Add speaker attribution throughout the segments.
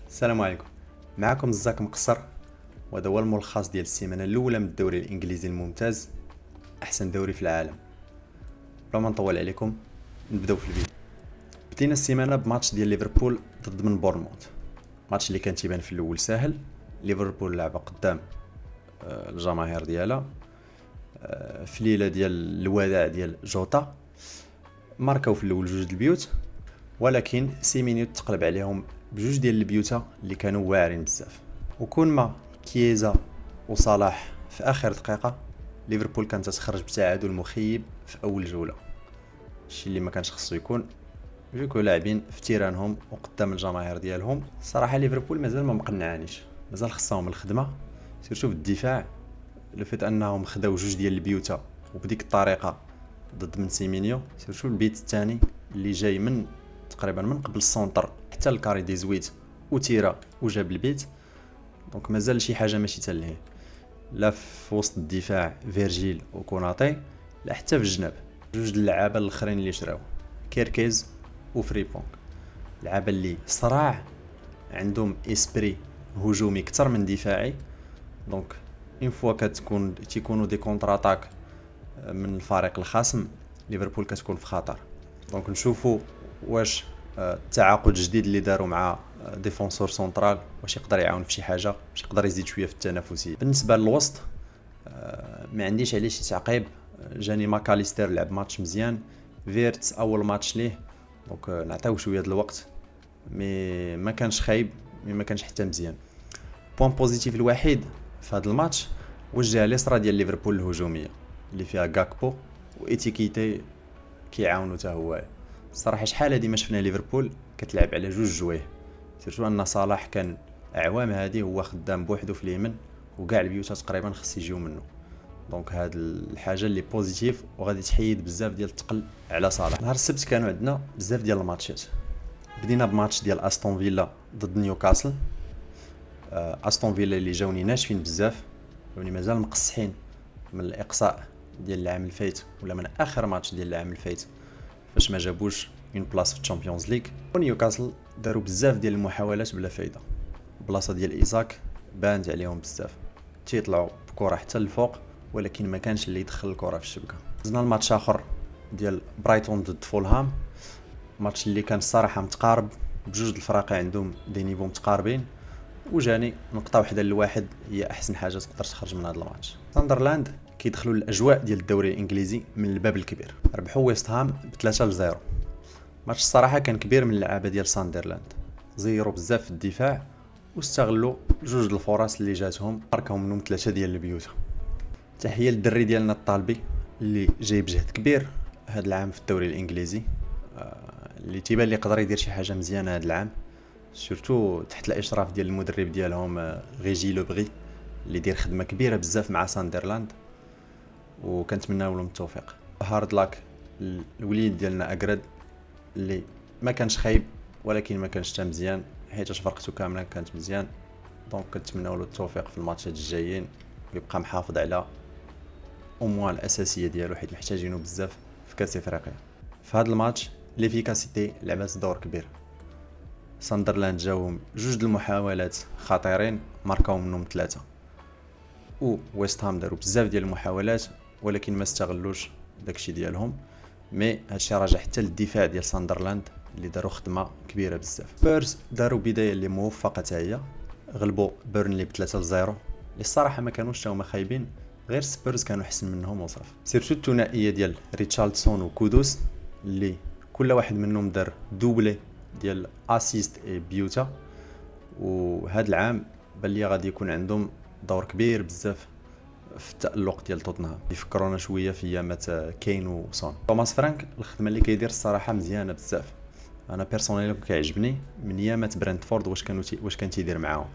Speaker 1: السلام عليكم. معكم الزاك مقصر، وهذا هو الملخص ديال السيمانه الاولى من الدوري الانجليزي الممتاز، احسن دوري في العالم. بلا ما نطول عليكم نبداو في الفيديو. بدينا السيمانه بماتش ديال ليفربول ضد من بورنموث، ماتش اللي كان تيبان في الاول ساهل. ليفربول لعبه قدام الجماهير ديالها في ليله ديال الوداع ديال جوتا، ماركاو في الاول جوج البيوت، ولكن سيمينيو تقلب عليهم بجوج ديال البيوتا اللي كانوا واعرين بزاف. وكون ما كييزا وصلاح في اخر دقيقه، ليفربول كانت تخرج بتعادل مخيب في اول جوله، الشيء اللي ما كانش خصو يكون فيكو لاعبين في تيرانهم وقدام الجماهير ديالهم. صراحه ليفربول مازال ما مقنعانيش، مازال خصهم الخدمه سيرتو في الدفاع. لو فيت انهم خداو جوج ديال البيوتا وبديك الطريقه ضد من سيمينيو، سيرتو البيت الثاني اللي جاي من تقريبا من قبل السونتر حتى الكاري دي زويت وتيرا وجاب البيت. دونك مازال شي حاجه ماشي تلهيه، لا في وسط الدفاع فيرجيل وكوناتي، لا حتى في الجناب. جوج اللعابه الاخرين اللي شراو كيركيز وفريبونغ، لعابه اللي صراع عندهم اسبري هجومي اكثر من دفاعي. دونك اون فوا تيكونوا دي كونتر اتاك من الفريق الخصم، ليفربول كتكون في خطر. دونك نشوفوا واش التعاقد الجديد اللي داروا مع ديفونسور سنترال واش يقدر يعاون في شي حاجه، واش يقدر يزيد شويه في التنافسيه. بالنسبه للوسط ما عنديش عليه شي تعقيب. جاني ماكاليستر لعب ماتش مزيان، فيرتس اول ماتش ليه، دونك نعطيو شويه الوقت، مي ما كانش خايب، مي ما كانش حتى مزيان. بوين بوزيتيف الوحيد في هذا الماتش وجه اليسرى ديال ليفربول الهجوميه اللي فيها غاكبو وإتيكيتي كيعاونوا حتى هو. الصراحه شحال هادي ما شفنا ليفربول كتلعب على جوج جويه، سيرتو ان صلاح كان اعوام هادي هو خدام بوحدو في اليمين، وكاع البيوتا تقريبا خص يجيو منه. دونك هاد الحاجه اللي بوزيتيف وغادي تحيد بزاف ديال الثقل على صلاح. نهار السبت كانوا عندنا بزاف ديال الماتشات. بدينا بماتش ديال استون فيلا ضد نيوكاسل. استون فيلا اللي جاوني ناشفين بزاف، جاوني مازال مقصحين من الاقصاء ديال العام الفايت، ولا من اخر ماتش ديال العام الفايت فاش ما جابوش اون بلاص في الشامبيونز ليغ. ونيوكاسل داروا بزاف ديال المحاولات بلا فايده. بلاصه ديال ايزاك بانت عليهم بزاف، تيطلعوا بكره حتى الفوق ولكن ما كانش اللي يدخل الكره في الشبكه. زنا الماتش اخر ديال برايتون ضد فولهام، ماتش اللي كان الصراحه متقارب، بجوج الفرق عندهم دي نيفو متقاربين، وجاني نقطه وحده لواحد هي احسن حاجه تقدر تخرج من هذا الماتش. ساندرلاند كيدخلوا الاجواء ديال الدوري الانجليزي من الباب الكبير، ربحوا ويست هام ب3-0. ماتش الصراحه كان كبير من اللعابه ديال ساندرلاند، زيروا بزاف في الدفاع واستغلوا جوج الفرص اللي جاتهم، ماركاو منهم 3 ديال البيوت. تحيه للدري ديالنا الطالبي اللي جايب جهد كبير هذا العام في الدوري الانجليزي، اللي تيبان لي يقدر يدير شي حاجه مزيانه هذا العام، سورتو تحت الاشراف ديال المدرب ديالهم غيجي لوبغي اللي دير خدمه كبيره بزاف مع ساندرلاند، وكنتمناو لهم التوفيق. هارد لاك الوليد ديالنا اكرد اللي ما كانش خايب ولكن ما كانش حتى مزيان، حيت فرقته كامله كانت مزيان. دونك كنتمناو له التوفيق في الماتشات الجايين ويبقى محافظ على اموال الاساسيه ديالو، حيت محتاجينه بزاف في كاس افريقيا. في هذا الماتش ليفيكاسيتي لعبات دور كبير. ساندرلاند جاوهم جوج المحاولات خطيرين، ماركاو منهم 3، و ويست هام داروا بزاف ديال المحاولات ولكن ما استغلوش داكشي ديالهم. مي هادشي راجع حتى للدفاع ديال ساندرلاند اللي داروا خدمه كبيره بزاف. بيرز داروا بدايه اللي موفقه حتى هي، غلبوا بيرنلي ب3-0 اللي الصراحه ما كانوش هما خايبين، غير سبيرز كانوا احسن منهم وصافي. سيرتو الثنائيه ديال ريتشاردسون وكودوس اللي كل واحد منهم دار دوبلي ديال اسيست اي بيوتا، وهذا العام بان لي غادي يكون عندهم دور كبير بزاف في التألق ديال توتنهام. يفكرونا شويه في ايامات كين وسون. توماس فرانك الخدمه اللي كيدير الصراحه مزيانه بزاف، انا بيرسونيل كيعجبني من ايامات برنتفورد واش كان تيدير معاهم.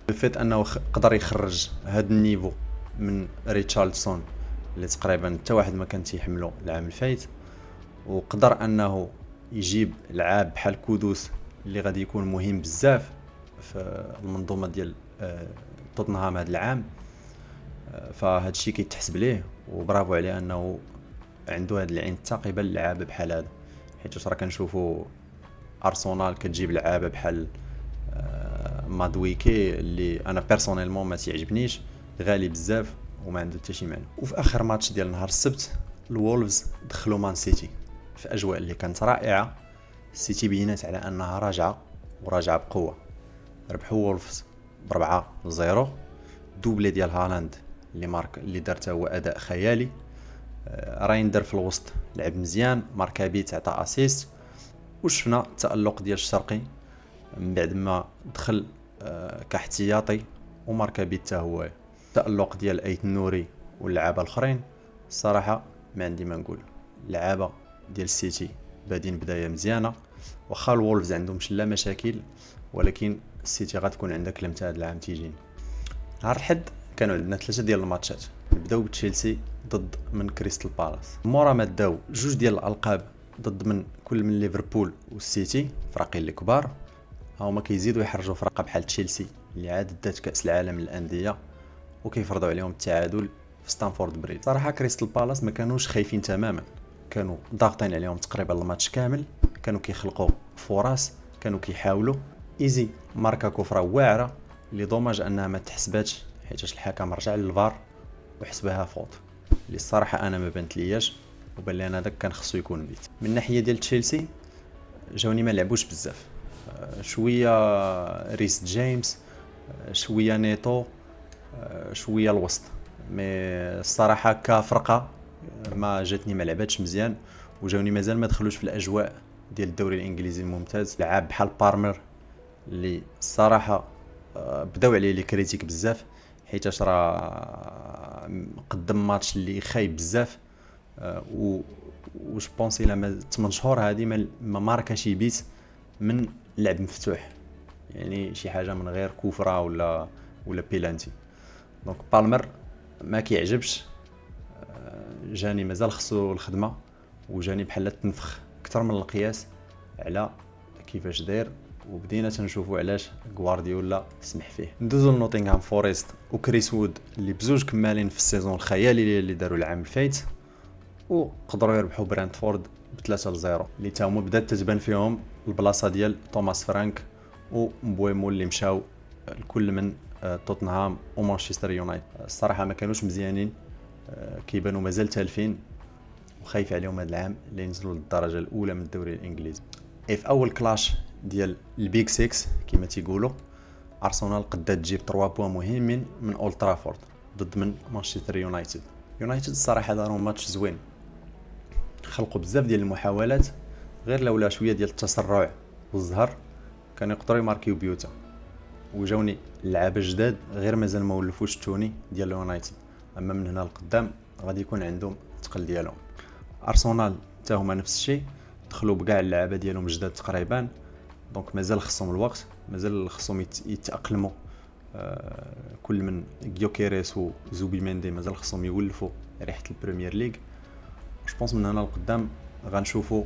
Speaker 1: الفيت انه قدر يخرج هذا النيفو من ريتشاردسون اللي تقريبا حتى واحد ما كان تيحملو العام الفايت، وقدر انه يجيب لعاب بحال كودوس اللي غادي يكون مهم بزاف في المنظومه ديال توتنهام هذا العام. فهاد الشيء كيتحسب ليه وبرافو عليه انه عنده هاد العين الثاقبه للعابه بحال هذا، حيت راه كنشوفوا ارسنال كتجيب لعابه بحال مادويكي اللي انا بيرسونيلمون ما تيعجبنيش، غالي بزاف وما عنده حتى شي معنى. وفي اخر ماتش ديال نهار السبت الوولفز دخلوا مان سيتي في اجواء اللي كانت رائعه. السيتي بينات على انها راجعه وراجعه بقوه. ربحوا وولفز ب4-0، دوبلي ديال هالاند اللي دارته هو اداء خيالي. رايندر في الوسط لعب مزيان، ماركابيت عطى اسيست، وشفنا التألق ديال الشرقي من بعد ما دخل كاحتياطي، وماركابيت حتى هو. التألق ديال ايت النوري واللعابه الاخرين الصراحه ما عندي ما نقول. اللعابه ديال السيتي بادين بدايه مزيانه، واخا الوولفز عندهم شله مشاكل، ولكن السيتي غتكون عندها كلمه هذا العام تيجين. نهار الحد كانوا عندنا 3 ديال الماتشات. نبداو بتشيلسي ضد من كريستال بالاس. مورا ما داو 2 ديال الالقاب ضد من كل من ليفربول والسيتي، فرقين اللي كبار، هما كيزيدوا يحرجوا فرقه بحال تشيلسي اللي عاد دات كاس العالم للانديه وكيفرضوا عليهم التعادل في ستانفورد بريد. صراحه كريستال بالاس ما كانوش خايفين تماما، كانوا ضاغطين عليهم تقريبا الماتش كامل، كانوا كيخلقوا فرص، كانوا كيحاولوا. ايزي ماركا كفره واعره اللي دوماج انها ما تحسباتش حيت الحكم رجع للفار وحسبها فوت، اللي الصراحه انا ما بانت لياش، وبان لي انا داك كان خصو يكون بيت. من ناحيه ديال تشيلسي جاوني ما لعبوش بزاف، شويه ريس جيمس، شويه نيتو، شويه الوسط. مي الصراحه كفرقه ما جاتني ما لعباتش مزيان، وجاوني مازال ما دخلوش في الاجواء ديال الدوري الانجليزي الممتاز. لعاب بحال بارمر اللي الصراحه بداو عليه لي كريتيك بزاف، حيتاش راه قدم ماتش اللي خايب بزاف، و جو بونسي لما 8 شهور هذه ما ماركاش بيت من لعب مفتوح، يعني شي حاجه من غير كوفره ولا بيلانتي. دونك بالمر ما كيعجبش، جاني مازال خصو الخدمه، وجاني بحال تنفخ اكثر من القياس على كيفاش داير، وبدينا تنشوفوا علاش غوارديولا سمح فيه. ندوزو لنوتنغهام فوريست وكريس وود اللي بزوج كمالين في السيزون الخيالي اللي داروا العام الفايت، وقدروا يربحوا برانتفورد ب3-0 اللي تا هما بدات تتبان فيهم البلاصه ديال توماس فرانك ومبويمو اللي مشاو الكل من توتنهام ومانشستر يونايتد. الصراحه ما كانوش مزيانين، كيبانوا مازال تالفين، وخايف عليهم هذا العام اللي ينزلوا للدرجه الاولى من الدوري الانجليزي. في اول كلاش ديال البيك 6 كما تيقولوا، ارسنال قدات تجيب 3 بوان مهمين من اولد ترافورد ضد من مانشستر يونايتد. الصراحه داروا ماتش زوين، خلقوا بزاف ديال المحاولات، غير لولا شويه ديال التسرع والزهر كانوا يقدروا يماركيو بيوتا. وجاوني اللعابه جداد غير مازال ما ولفوش التوني ديال يونايتد، اما من هنا لقدام غادي يكون عندهم الثقل ديالهم. ارسنال حتى هما نفس الشيء، دخلوا بكاع اللعابه ديالهم جداد تقريبا، دونك مازال خصهم الوقت، مازال خصهم يتاقلموا. كل من غيوكيريس وزوبي ميندي مازال خصهم يولفوا ريحه البريمير ليغ. جو بونس من هنا لقدام غنشوفوا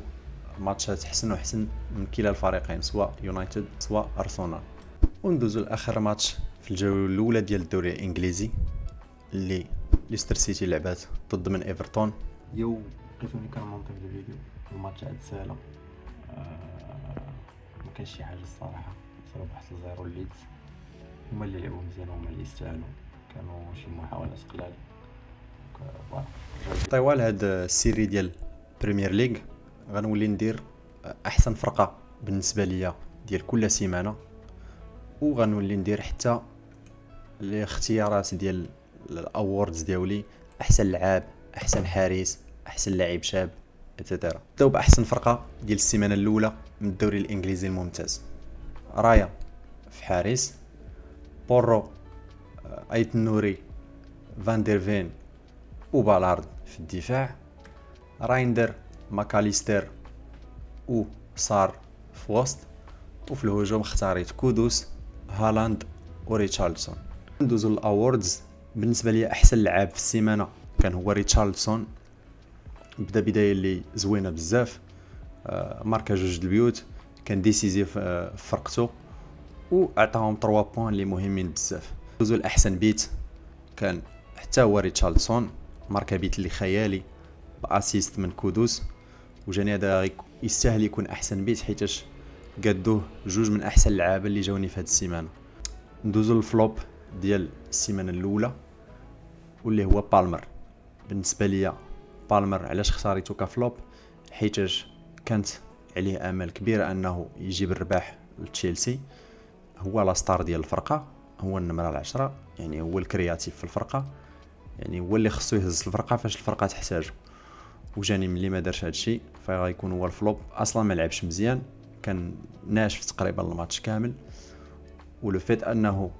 Speaker 1: ماتشات احسن وحسن من كلا الفريقين، سواء يونايتد سواء ارسنال. وندوزو لاخر ماتش في الجوله الاولى ديال الدوري الانجليزي اللي ليستر سيتي لعبات ضد من ايفرتون. وقفوني كنمونطي في الفيديو، الماتش عاد سالا، ما كانش شي حاجه الصراحه، صراو 1-0 ليدز، هما اللي لعبوا مزيان، هما اللي يستاهلوا، كانوا شي محاولات قلال. طوال هاد السيري ديال بريمير ليغ غنولي ندير احسن فرقه بالنسبه ليا ديال كل سيمانه، وغنولي ندير حتى الاختيارات ديال الاووردز ديالي، احسن لعاب، احسن حارس، احسن لاعب شاب اتترا. نبداو باحسن فرقه ديال السيمانه الاولى من الدوري الانجليزي الممتاز. رايا في حارس، بورو، ايت نوري، فان ديرفين وبالارد في الدفاع، رايندر، ماكاليستر وصار في وسط، وفي الهجوم اختاريت كودوس، هالاند وريتشاردسون. ندوزو للاووردز. بالنسبه لي احسن لاعب في السيمانه كان هو ريتشاردسون، بدا بدايه اللي زوينه بزاف، ماركا 2 البيوت، كان ديسيزيف في فرقته وعطاهم 3 بوين اللي مهمين بزاف. ندوزو لاحسن بيت، كان حتى هو ريتشاردسون، ماركا بيت اللي خيالي باسيست من كودوس، وجاني هذا يستاهل يكون احسن بيت حيتاش قادوه 2 من احسن اللعابه اللي جاوني في هذه السيمانه. ندوزو للفلوب ديال السيمانه الاولى واللي هو بالمر. بالنسبه ليا بالمر علاش اختاريته كفلوب؟ حيتاش كانت عليه امل كبيره انه يجيب الرباح لتشيلسي، هو لا ستار ديال الفرقه، هو النمره العشرة، يعني هو الكرياتيف في الفرقه، يعني هو اللي خصو يهز الفرقه فاش الفرقه تحتاجه. وجاني ملي ما دارش هادشي فغيكون هو الفلوب. اصلا ما لعبش مزيان، كان ناشف تقريبا الماتش كامل، ولو فيت انه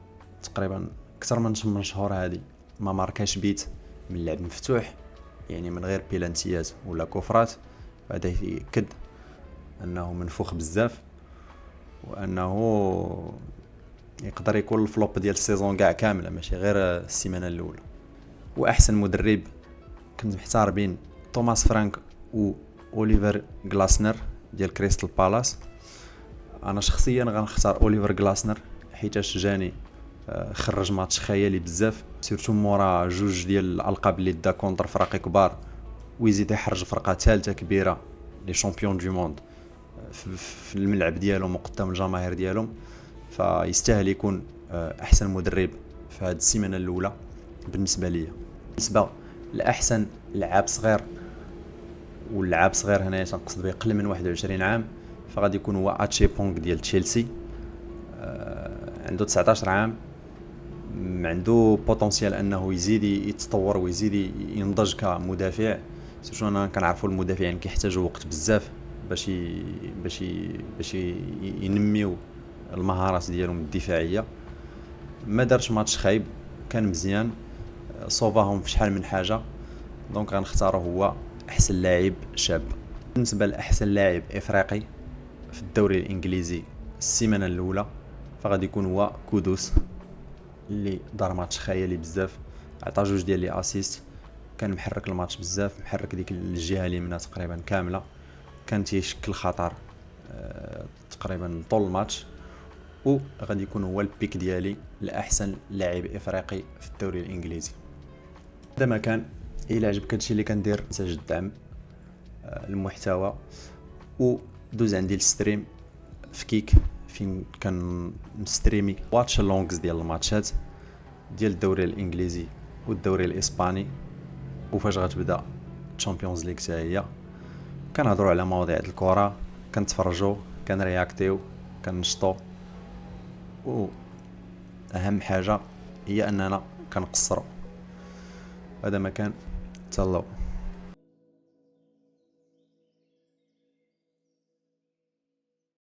Speaker 1: تقريبا اكثر من 8 شهور هادي ما ماركاش بيت من اللعب مفتوح، يعني من غير بيلانتيات ولا كفرات، هذا يأكد انه منفوخ بزاف، وانه يقدر يكون الفلوب ديال السيزون كاع كامله ماشي غير السيمانه الاولى. واحسن مدرب كنت محتار بين توماس فرانك و اوليفر غلاسنر ديال كريستال بالاس. انا شخصيا غنختار اوليفر غلاسنر حيتاش جاني خرج ماتش خيالي بزاف، سيرتو مورا جوج ديال الالقاب اللي دا كونتر فرق كبار، ويزيد يحرج فرقه ثالثه كبيره لي شامبيون دو موند في الملعب ديالهم وقدام الجماهير ديالهم، فيستاهل يكون احسن مدرب في هذه السيمانه الاولى بالنسبه لي. بالنسبه لاحسن لعاب صغير، واللعاب صغير هنايا تنقصد به اقل من 21 عام، فغادي يكون هو اتشي بونغ ديال تشيلسي. عنده 19 عام، عنده بوتونسيال انه يزيد يتطور ويزيد ينضج كمدافع. سيرتو انا كنعرفوا المدافعين كيحتاجوا وقت بزاف باش ينميو المهارات ديالهم الدفاعيه. ما دارش ماتش خايب، كان مزيان، صوفاهم في شحال من حاجه، دونك غنختارو هو احسن لاعب شاب. بالنسبه لاحسن لاعب افريقي في الدوري الانجليزي السيمانه الاولى فغادي يكون هو كودوس، اللي دار ماتش خيالي بزاف، عطا جوج ديال لي اسيست، كان محرك الماتش بزاف، محرك ديك الجهه اليمنى تقريبا كامله، كان تيشكل خطر تقريبا طول الماتش. وغادي يكون هو البيك ديالي لاحسن لاعب افريقي في الدوري الانجليزي. هذا ما كان. الى عجبك هادشي اللي كندير تسجل دعم المحتوى ودوز عندي الستريم في كيك فين كان نستريمي واتش لونغز ديال الماتشات ديال الدوري الانجليزي والدوري الاسباني، وفاش غتبدا تشامبيونز ليغ حتى هي كنهضروا على مواضيع الكره، كنتفرجوا، كنرياكتيو، كنشطو، واهم حاجه هي اننا كنقصروا. هذا ما كان. تهلاو.